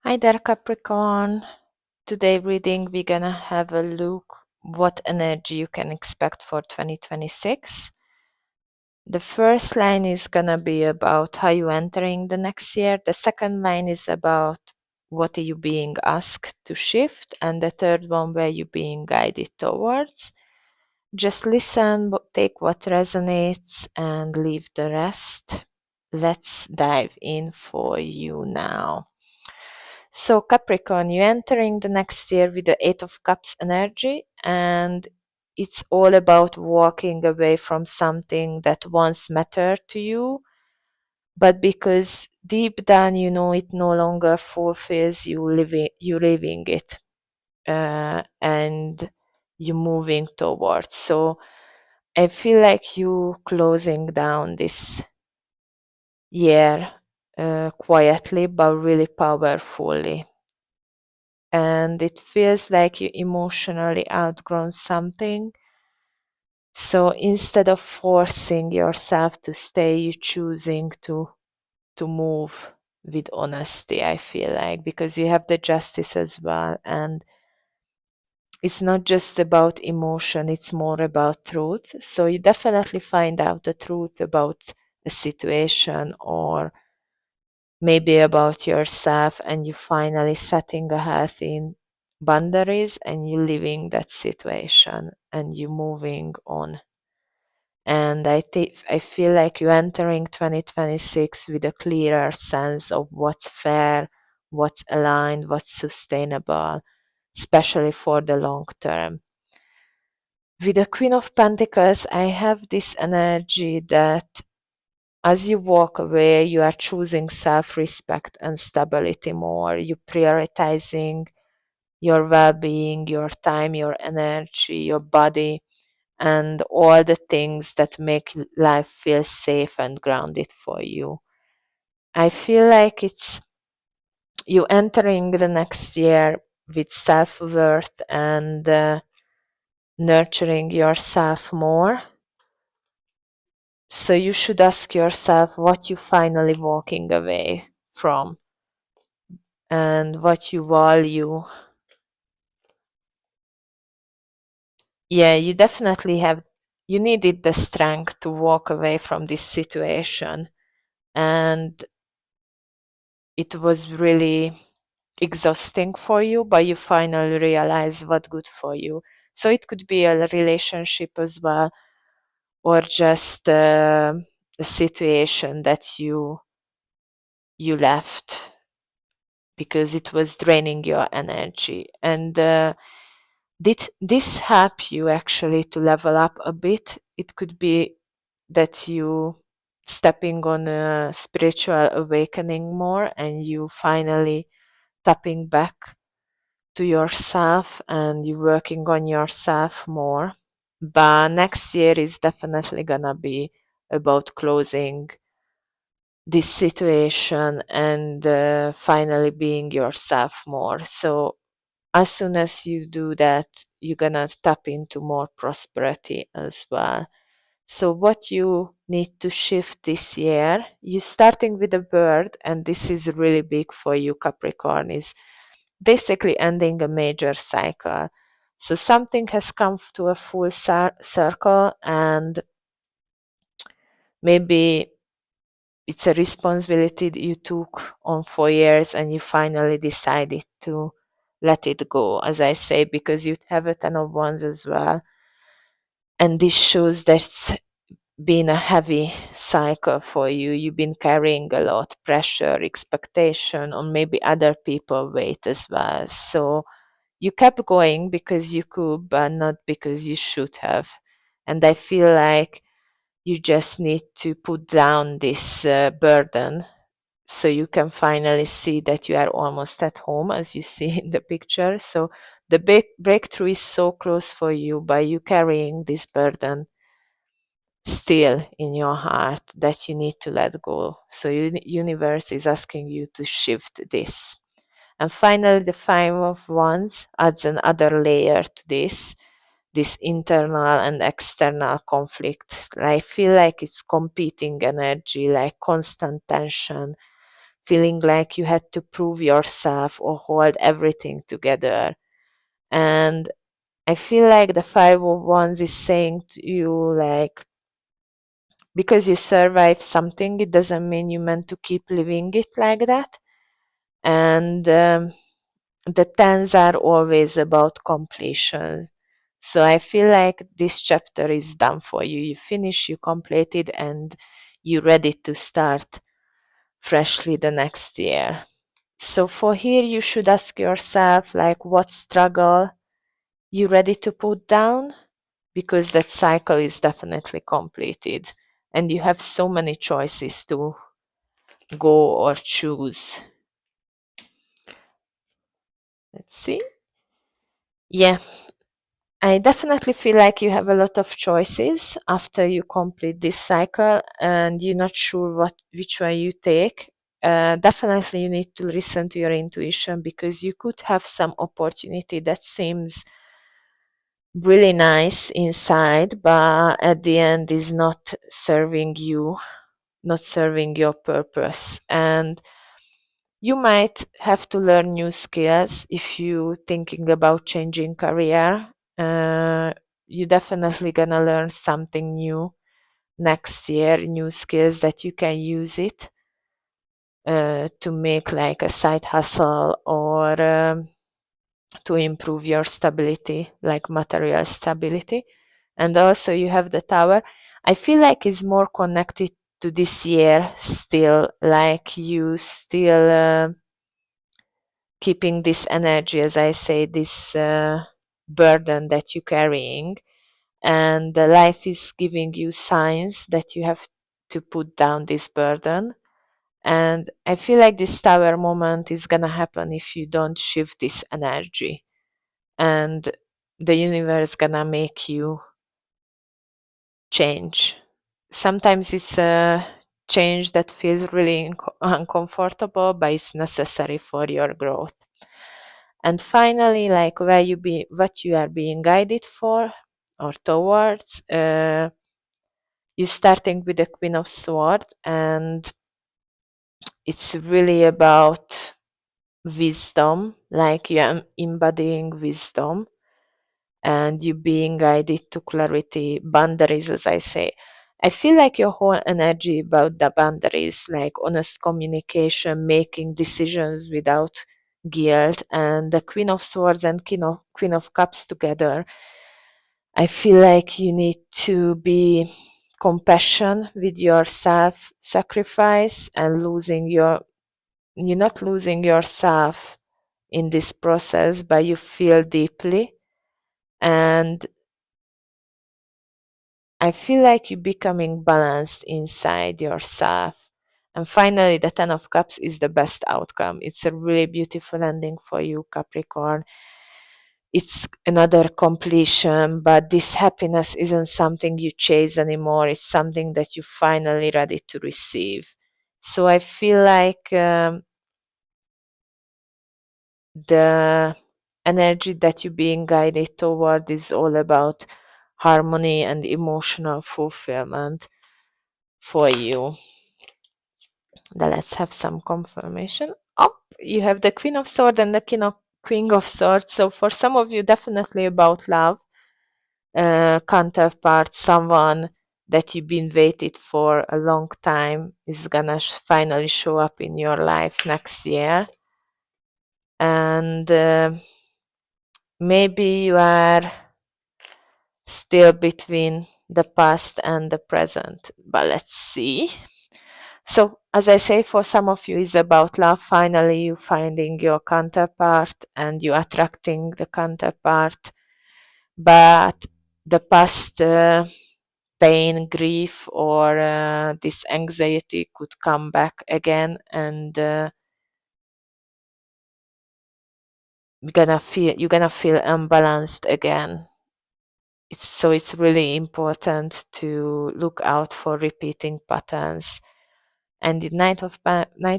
Hi there, Capricorn. Today reading, we're gonna have a look what energy you can expect for 2026. The first line is gonna be about how you entering the next year. The second line is about what are you being asked to shift, and the third one where you being guided towards. Just listen, take what resonates, and leave the rest. Let's dive in for you now. So, Capricorn, you're entering the next year with the Eight of Cups energy, and it's all about walking away from something that once mattered to you, but because deep down you know it no longer fulfills you living it, and you moving towards. So, I feel like you closing down this year quietly but really powerfully. And it feels like you emotionally outgrown something. So instead of forcing yourself to stay, you choosing to move with honesty, I feel like, because you have the justice as well. And it's not just about emotion, it's more about truth. So you definitely find out the truth about a situation or maybe about yourself, and you finally setting a healthy boundaries and you leaving that situation and you moving on. And I feel like you entering 2026 with a clearer sense of what's fair, what's aligned, what's sustainable, especially for the long term. With the Queen of Pentacles, I have this energy that as you walk away, you are choosing self-respect and stability more. You prioritizing your well-being, your time, your energy, your body, and all the things that make life feel safe and grounded for you. I feel like it's you entering the next year with self-worth and nurturing yourself more. So you should ask yourself what you finally walking away from and what you value. Yeah, you definitely have, you needed the strength to walk away from this situation. And it was really exhausting for you, but you finally realize what's good for you. So it could be a relationship as well, or just a situation that you left because it was draining your energy. And did this help you actually to level up a bit? It could be that you stepping on a spiritual awakening more and you finally tapping back to yourself and you working on yourself more. But next year is definitely gonna be about closing this situation and finally being yourself more. So as soon as you do that, you're gonna tap into more prosperity as well. So what you need to shift this year, you starting with a bird, and this is really big for you, Capricorn, is basically ending a major cycle. So something has come to a full circle, and maybe it's a responsibility that you took on for years and you finally decided to let it go, as I say, because you have a Ten of Wands as well. And this shows that's been a heavy cycle for you. You've been carrying a lot pressure, expectation, or maybe other people weight as well. So you kept going because you could, but not because you should have. And I feel like you just need to put down this burden so you can finally see that you are almost at home, as you see in the picture. So the breakthrough is so close for you by you carrying this burden still in your heart that you need to let go. So universe is asking you to shift this. And finally, the Five of Wands adds another layer to this internal and external conflict. I feel like it's competing energy, like constant tension, feeling like you had to prove yourself or hold everything together. And I feel like the Five of Wands is saying to you, like, because you survived something, it doesn't mean you meant to keep living it like that. And the tens are always about completion. So I feel like this chapter is done for you. You finish, you completed, and you're ready to start freshly the next year. So for here, you should ask yourself, like, what struggle you ready to put down? Because that cycle is definitely completed. And you have so many choices to go or choose. Let's see. Yeah, I definitely feel like you have a lot of choices after you complete this cycle and you're not sure which one you take. Definitely you need to listen to your intuition because you could have some opportunity that seems really nice inside, but at the end is not serving you, not serving your purpose. And you might have to learn new skills if you thinking about changing career. You definitely gonna learn something new next year, new skills that you can use it to make like a side hustle or to improve your stability, like material stability. And also you have the Tower. I feel like it's more connected to this year still, like you still keeping this energy, as I say, this burden that you're carrying. And the life is giving you signs that you have to put down this burden. And I feel like this Tower moment is gonna happen if you don't shift this energy. And the universe gonna make you change. Sometimes it's a change that feels really uncomfortable, but it's necessary for your growth. And finally, like what you are being guided for or towards, you're starting with the Queen of Swords, and it's really about wisdom, like you are embodying wisdom and you being guided to clarity, boundaries, as I say. I feel like your whole energy about the boundaries, like honest communication, making decisions without guilt, and the Queen of Swords and Queen of Cups together. I feel like you need to be compassion with yourself, sacrifice, and you're not losing yourself in this process, but you feel deeply. And I feel like you're becoming balanced inside yourself. And finally, the Ten of Cups is the best outcome. It's a really beautiful ending for you, Capricorn. It's another completion, but this happiness isn't something you chase anymore. It's something that you're finally ready to receive. So I feel like the energy that you're being guided toward is all about harmony and emotional fulfillment for you. Then let's have some confirmation. Oh, you have the Queen of Swords and the Queen of Swords. So for some of you, definitely about love. Counterpart, someone that you've been waited for a long time is gonna finally show up in your life next year. And maybe you are still between the past and the present, but let's see. So, as I say, for some of you, it's about love. Finally, you finding your counterpart and you attracting the counterpart. But the past pain, grief, or this anxiety could come back again, and you're gonna feel unbalanced again. It's really important to look out for repeating patterns. And the Knight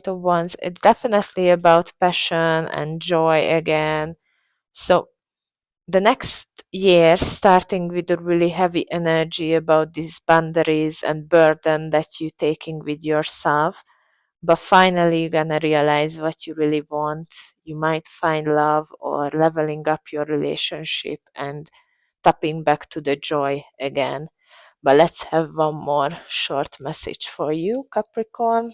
of Wands, it's definitely about passion and joy again. So the next year, starting with a really heavy energy about these boundaries and burden that you're taking with yourself, but finally you're gonna realize what you really want. You might find love or leveling up your relationship and tapping back to the joy again. But let's have one more short message for you, Capricorn.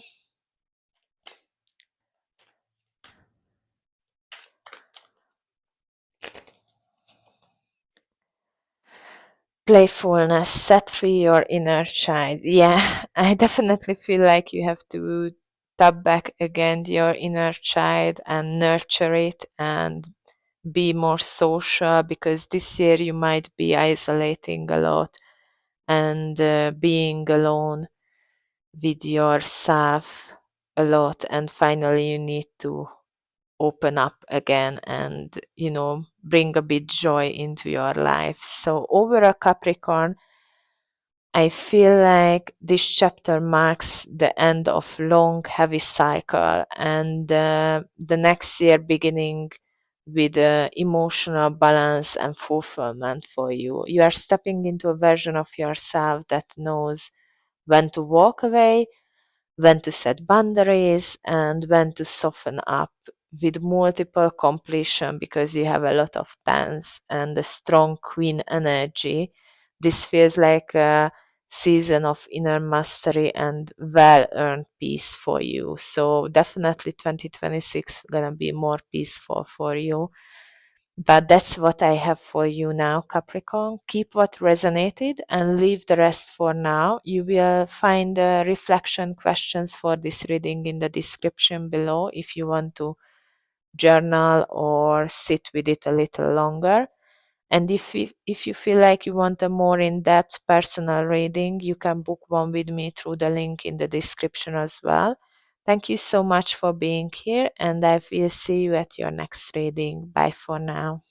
Playfulness, set free your inner child. Yeah, I definitely feel like you have to tap back again your inner child and nurture it and be more social, because this year you might be isolating a lot and being alone with yourself a lot, and finally you need to open up again and bring a bit joy into your life. So over a Capricorn, I feel like this chapter marks the end of long heavy cycle, and the next year beginning with emotional balance and fulfillment for you. You are stepping into a version of yourself that knows when to walk away, when to set boundaries, and when to soften up with multiple completion, because you have a lot of tens and a strong queen energy. This feels like a season of inner mastery and well earned peace for you. So definitely 2026 gonna be more peaceful for you. But that's what I have for you now, Capricorn. Keep what resonated and leave the rest for now. You will find reflection questions for this reading in the description below if you want to journal or sit with it a little longer. And if you feel like you want a more in-depth personal reading, you can book one with me through the link in the description as well. Thank you so much for being here, and I will see you at your next reading. Bye for now.